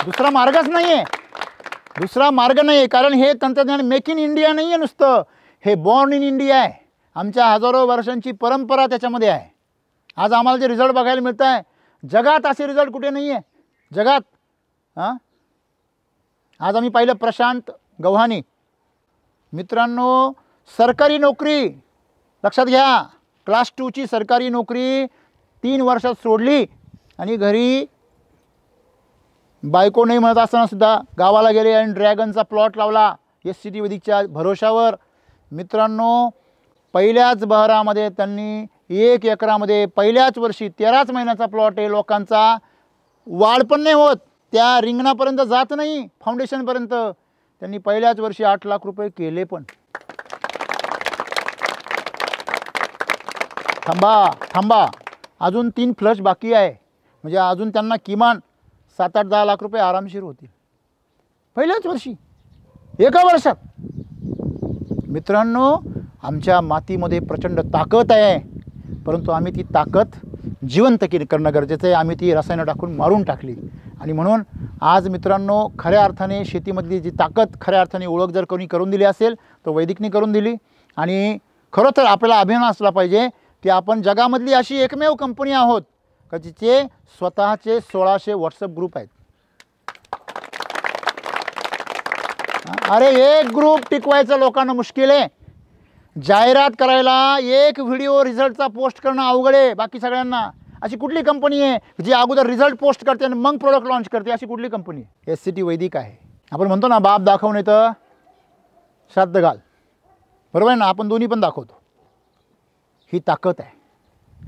दुसरा मार्गच नाही आहे, दुसरा मार्ग नाही आहे. कारण हे तंत्रज्ञान मेक इन इंडिया नाही आहे नुसतं, हे बॉर्न इन इंडिया आहे. आमच्या हजारो वर्षांची परंपरा त्याच्यामध्ये आहे. आज आम्हाला जे रिझल्ट बघायला मिळत आहे, जगात असे रिझल्ट कुठे नाही आहे जगात. आज आम्ही पाहिलं प्रशांत गव्हाणे. मित्रांनो, सरकारी नोकरी लक्षात घ्या, क्लास 2ची सरकारी नोकरी 3 वर्षात सोडली आणि घरी बायको नाही म्हणत असताना सुद्धा गावाला गेले आणि ड्रॅगनचा प्लॉट लावला SCT वैदिकच्या भरोशावर. मित्रांनो, पहिल्याच बहरामध्ये त्यांनी 1 एकरामध्ये पहिल्याच वर्षी 13च महिन्याचा प्लॉट आहे लोकांचा, वाढ पण नाही होत, त्या रिंगणापर्यंत जात नाही, फाउंडेशनपर्यंत. त्यांनी पहिल्याच वर्षी 8 लाख रुपये केले. पण थांबा, अजून 3 फ्लश बाकी आहे. म्हणजे अजून त्यांना किमान 7-8-10 लाख रुपये आरामशीर होतील पहिल्याच वर्षी, एका वर्षात. मित्रांनो, आमच्या मातीमध्ये प्रचंड ताकद आहे, परंतु आम्ही ती ताकद जिवंत करणं गरजेचं आहे. आम्ही ती रसायनं टाकून मारून टाकली. आणि म्हणून आज मित्रांनो, खऱ्या अर्थाने शेतीमधली जी ताकद खऱ्या अर्थाने ओळख जर कोणी करून दिली असेल तर वैदिकनी करून दिली. आणि खरं तर आपल्याला अभिमान असला पाहिजे की आपण जगामधली अशी एकमेव कंपनी आहोत का जिचे स्वतःचे 1600 व्हॉट्सअप ग्रुप आहेत. अरे, एक ग्रुप टिकवायचं लोकांना मुश्किल आहे. जाहिरात करायला एक व्हिडिओ रिझल्टचा पोस्ट करणं अवघड आहे बाकी सगळ्यांना. अशी कुठली कंपनी आहे जी अगोदर रिझल्ट पोस्ट करते आणि मग प्रोडक्ट लॉन्च करते, अशी कुठली कंपनी आहे? SCT वैदिक आहे. आपण म्हणतो ना, बाप दाखवून येतं श्राद्ध घाल, बरोबर आहे ना? आपण दोन्ही पण दाखवतो. ही ताकद आहे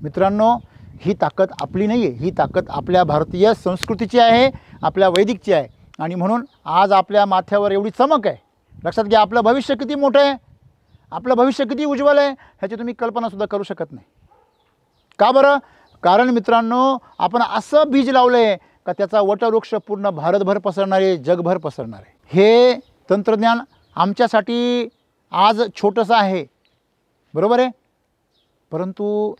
मित्रांनो. ही ताकद आपली नाही आहे, ही ताकद आपल्या भारतीय संस्कृतीची आहे, आपल्या वैदिकची आहे. आणि म्हणून आज आपल्या माथ्यावर एवढी चमक आहे. लक्षात घ्या, आपलं भविष्य किती मोठं आहे, आपलं भविष्य किती उज्ज्वल आहे, ह्याची तुम्ही कल्पनासुद्धा करू शकत नाही. का बरं? कारण मित्रांनो, आपण असं बीज लावलं आहे का त्याचा वटवृक्ष पूर्ण भारतभर पसरणार आहे, जगभर पसरणार आहे. हे तंत्रज्ञान आमच्यासाठी आज छोटंसं आहे, बरोबर आहे, परंतु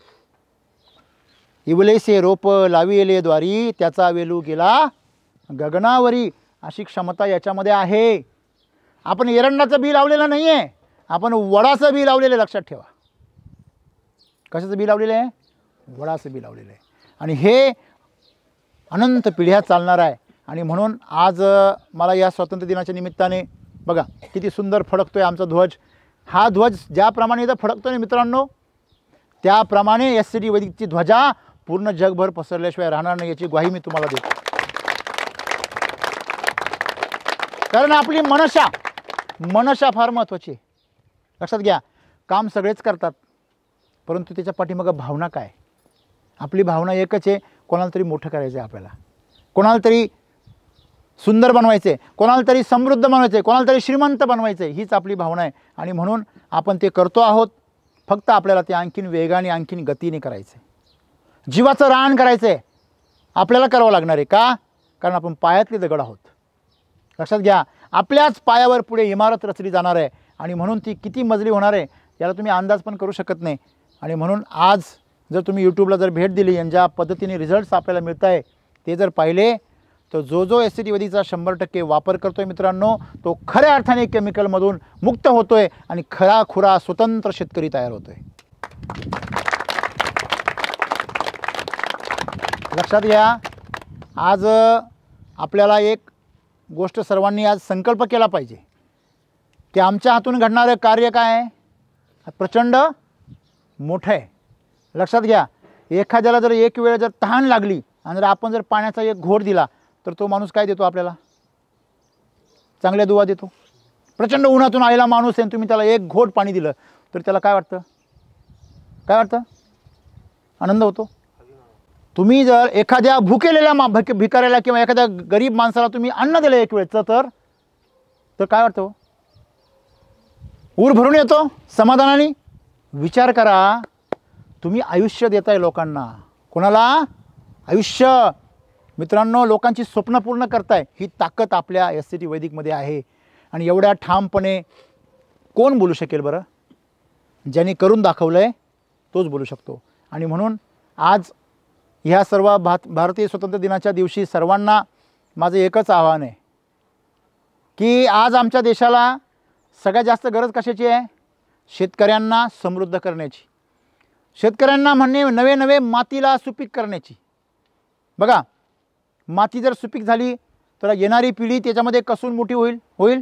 इवलेसे रोप लाविले द्वारी त्याचा वेलू गेला गगनावरी, अशी क्षमता याच्यामध्ये आहे. आपण एरंडाचं बी लावलेलं नाही आहे, आपण वडाचं बी लावलेलं आहे. लक्षात ठेवा, कशाचं बी लावलेलं आहे? वडाचं बी लावलेलं आहे. आणि हे अनंत पिढ्या चालणार आहे. आणि म्हणून आज मला या स्वातंत्र्य दिनाच्या निमित्ताने बघा किती सुंदर फडकतोय आमचा ध्वज. हा ध्वज ज्याप्रमाणे इथं फडकतोय ना मित्रांनो, त्याप्रमाणे SCT वैदिकची ध्वजा पूर्ण जगभर पसरल्याशिवाय राहणार नाही, याची ग्वाही मी तुम्हाला देतो. कारण आपली मनशा फार महत्त्वाची आहे. लक्षात घ्या, काम सगळेच करतात, परंतु त्याच्या पाठीमागं भावना काय? आपली भावना एकच आहे, कोणाला तरी मोठं करायचं आहे, आपल्याला कोणाला तरी सुंदर बनवायचं आहे, कोणाला तरी समृद्ध बनवायचं आहे, कोणाला तरी श्रीमंत बनवायचं आहे, हीच आपली भावना आहे. आणि म्हणून आपण ते करतो आहोत. फक्त आपल्याला ते आणखीन वेगाने, आणखीन गतीने करायचं आहे. जीवाचं रान करायचं आहे, आपल्याला करावं लागणार आहे. का? कारण आपण पायातले दगड आहोत. लक्षात घ्या, आपल्याच पायावर पुढे इमारत रचली जाणार आहे. आणि म्हणून ती किती मजली होणार आहे याला तुम्ही अंदाज पण करू शकत नाही. आणि म्हणून आज जर तुम्ही यूट्यूबला जर भेट दिली आणि ज्या पद्धतीने रिझल्ट्स आपल्याला मिळत आहे ते जर पाहिले, तर जो SCT वैदिकचा 100% वापर करतोय मित्रांनो, तो खऱ्या अर्थाने केमिकलमधून मुक्त होतोय आणि खरा स्वतंत्र शेतकरी तयार होतोय. लक्षात घ्या, आज आपल्याला एक गोष्ट सर्वांनी आज संकल्प केला पाहिजे की आमच्या हातून घडणारं कार्य काय आहे? प्रचंड मोठं आहे. लक्षात घ्या, एखाद्याला जर एक वेळ जर तहान लागली आणि जर आपण जर पाण्याचा एक घोट दिला तर तो माणूस काय देतो? आपल्याला चांगल्या दुवा देतो. प्रचंड उन्हातून आलेला माणूस आहे, तुम्ही त्याला एक घोट पाणी दिलं तर त्याला काय वाटतं? काय वाटतं? आनंद होतो. तुम्ही जर एखाद्या भुकेलेल्या भिकाऱ्याला किंवा एखाद्या गरीब माणसाला तुम्ही अन्न दिलं एक वेळचं तर काय वाटतं? ऊर भरून येतो समाधानाने. विचार करा, तुम्ही आयुष्य देताय लोकांना. कोणाला? आयुष्य. मित्रांनो, लोकांची स्वप्न पूर्ण करताय. ही ताकद आपल्या SCT वैदिकमध्ये आहे. आणि एवढ्या ठामपणे कोण बोलू शकेल बरं? ज्यांनी करून दाखवलं आहे तोच बोलू शकतो. आणि म्हणून आज ह्या सर्व भारतीय स्वातंत्र्य दिनाच्या दिवशी सर्वांना माझं एकच आव्हान आहे की आज आमच्या देशाला सगळ्यात जास्त गरज कशाची आहे? शेतकऱ्यांना समृद्ध करण्याची, शेतकऱ्यांना म्हणणे नवे मातीला सुपीक करण्याची. बघा, माती जर सुपीक झाली तर येणारी पिढी त्याच्यामध्ये कसून मोठी होईल.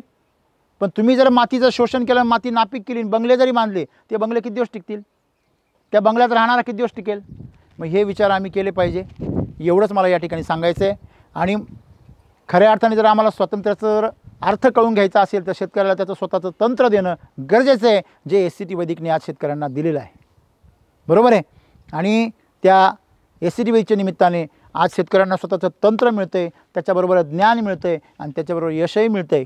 पण तुम्ही जर मातीचं शोषण केलं, माती नापीक केली, बंगले जरी बांधले, ते बंगले किती दिवस टिकतील? त्या बंगल्यात राहणारा किती दिवस टिकेल? मग हे विचार आम्ही केले पाहिजे. एवढंच मला या ठिकाणी सांगायचं आहे. आणि खऱ्या अर्थाने जर आम्हाला स्वातंत्र्याचा जर अर्थ कळून घ्यायचा असेल तर शेतकऱ्याला त्याचं स्वतःचं तंत्र देणं गरजेचं आहे, जे SCT वैदिकने आज शेतकऱ्यांना दिलेलं आहे. बरोबर आहे. आणि त्या SCT वैदिकच्या निमित्ताने आज शेतकऱ्यांना स्वतःचं तंत्र मिळतं आहे, त्याच्याबरोबर ज्ञान मिळतं आहे आणि त्याच्याबरोबर यशही मिळतं आहे.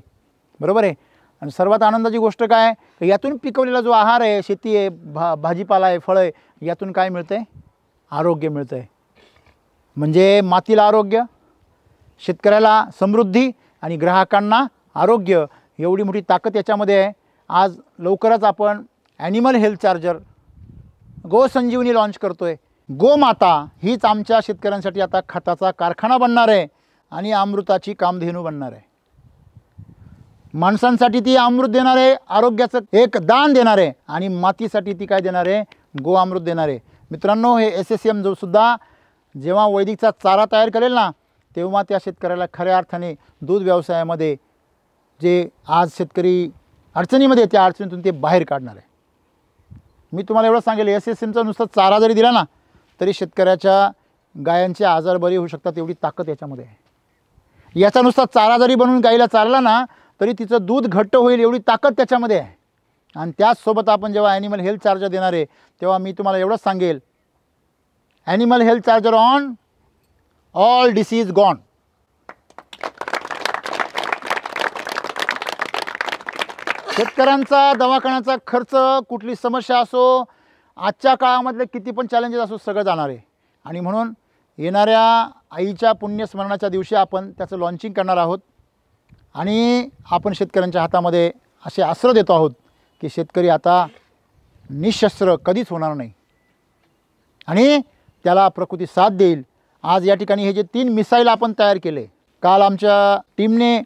बरोबर आहे. आणि सर्वात आनंदाची गोष्ट काय आहे? यातून पिकवलेला जो आहार आहे, शेती आहे, भाजीपाला आहे, फळं आहे, यातून काय मिळतं आहे? आरोग्य मिळतं आहे. म्हणजे मातीला आरोग्य, शेतकऱ्याला समृद्धी आणि ग्राहकांना आरोग्य, एवढी मोठी ताकद याच्यामध्ये आहे. आज लवकरच आपण ॲनिमल हेल्थ चार्जर गो संजीवनी लॉन्च करतो आहे. गोमाता हीच आमच्या शेतकऱ्यांसाठी आता खताचा कारखाना बनणार आहे आणि अमृताची कामधेनू बनणार आहे. माणसांसाठी ती अमृत देणार आहे, आरोग्याचं एक दान देणार आहे. आणि मातीसाठी ती काय देणार आहे? गो अमृत देणार आहे. मित्रांनो, हे SSM जो सुद्धा जेव्हा वैदिकचा चारा तयार करेल ना, तेव्हा त्या शेतकऱ्याला खऱ्या अर्थाने दूध व्यवसायामध्ये जे आज शेतकरी अडचणीमध्ये त्या अडचणीतून ते बाहेर काढणार आहे. मी तुम्हाला एवढं सांगेल, SSMचा नुसता चारा जरी दिला ना तरी शेतकऱ्याच्या गायांचे आजार बरे होऊ शकतात, एवढी ताकद याच्यामध्ये आहे. याचा नुसता चारा जरी बनवून गाईला चारला ना तरी तिचं दूध घट्ट होईल एवढी ताकद त्याच्यामध्ये आहे. आणि त्याचसोबत आपण जेव्हा ॲनिमल हेल्थ चार्जर देणार आहे तेव्हा मी तुम्हाला एवढंच सांगेल, animal health charger on, all disease gone. शेतकऱ्यांचा दवाखान्याचा खर्च, कुठली समस्या असो, आजच्या काळामधले किती पण चॅलेंजेस असो, सगळं जाणार आहे. आणि म्हणून येणाऱ्या आईच्या पुण्यस्मरणाच्या दिवशी आपण त्याचं लॉन्चिंग करणार आहोत. आणि आपण शेतकऱ्यांच्या हातामध्ये असे अस्त्र देतो आहोत की शेतकरी आता निशस्त्र कधीच होणार नाही आणि त्याला प्रकृती साथ देईल. आज या ठिकाणी हे जे 3 मिसाईल आपण तयार केले, काल आमच्या टीमने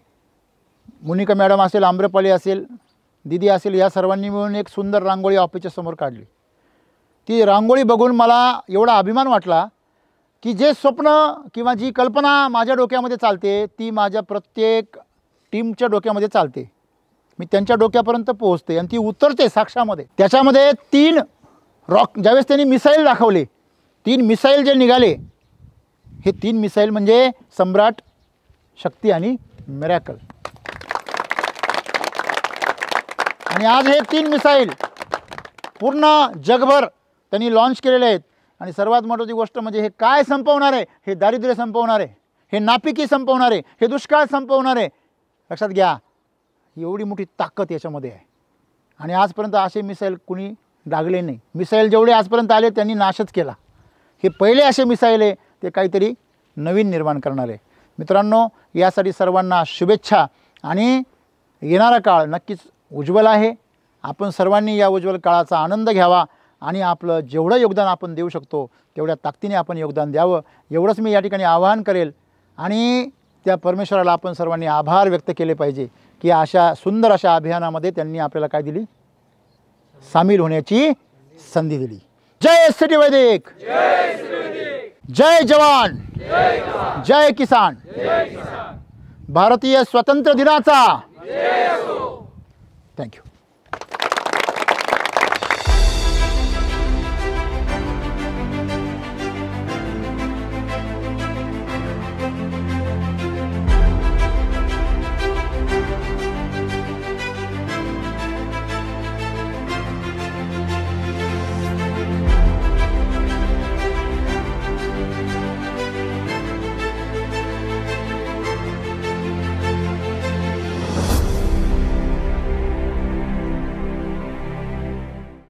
मोनिका मॅडम असेल, आम्रपाली असेल, दिदी असेल, या सर्वांनी मिळून एक सुंदर रांगोळी ऑफिसच्या समोर काढली. ती रांगोळी बघून मला एवढा अभिमान वाटला की जे स्वप्न किंवा जी कल्पना माझ्या डोक्यामध्ये चालते ती माझ्या प्रत्येक टीमच्या डोक्यामध्ये चालते. मी त्यांच्या डोक्यापर्यंत पोहोचते आणि ती उतरते साक्षामध्ये. त्याच्यामध्ये 3 रॉक, ज्यावेळेस त्यांनी मिसाईल दाखवले, 3 मिसाईल जे निघाले, हे 3 मिसाईल म्हणजे सम्राट, शक्ती आणि मिरॅकल. आणि आज हे 3 मिसाईल पूर्ण जगभर त्यांनी लॉन्च केलेले आहेत. आणि सर्वात महत्त्वाची गोष्ट म्हणजे हे काय संपवणार आहे? हे दारिद्र्य संपवणार आहे, हे नापिकी संपवणार आहे, हे दुष्काळ संपवणार आहे. लक्षात घ्या, एवढी मोठी ताकद याच्यामध्ये आहे. आणि आजपर्यंत असे मिसाईल कुणी डागले नाही. मिसाईल जेवढे आजपर्यंत आले त्यांनी नाशच केला. हे पहिले असे मिसाईल आहे ते काहीतरी नवीन निर्माण करणार आहे. मित्रांनो, यासाठी सर्वांना शुभेच्छा. आणि येणारा काळ नक्कीच उज्ज्वल आहे. आपण सर्वांनी या उज्ज्वल काळाचा आनंद घ्यावा आणि आपलं जेवढं योगदान आपण देऊ शकतो तेवढ्या ताकदीने आपण योगदान द्यावं, एवढंच मी या ठिकाणी आवाहन करेल. आणि त्या परमेश्वराला आपण सर्वांनी आभार व्यक्त केले पाहिजे की अशा सुंदर अशा अभियानामध्ये त्यांनी आपल्याला काय दिली? सामील होण्याची संधी दिली. जय एस.टी. वैदिक, जय जवान, जय किसान. भारतीय स्वातंत्र्य दिनाचा थँक्यू.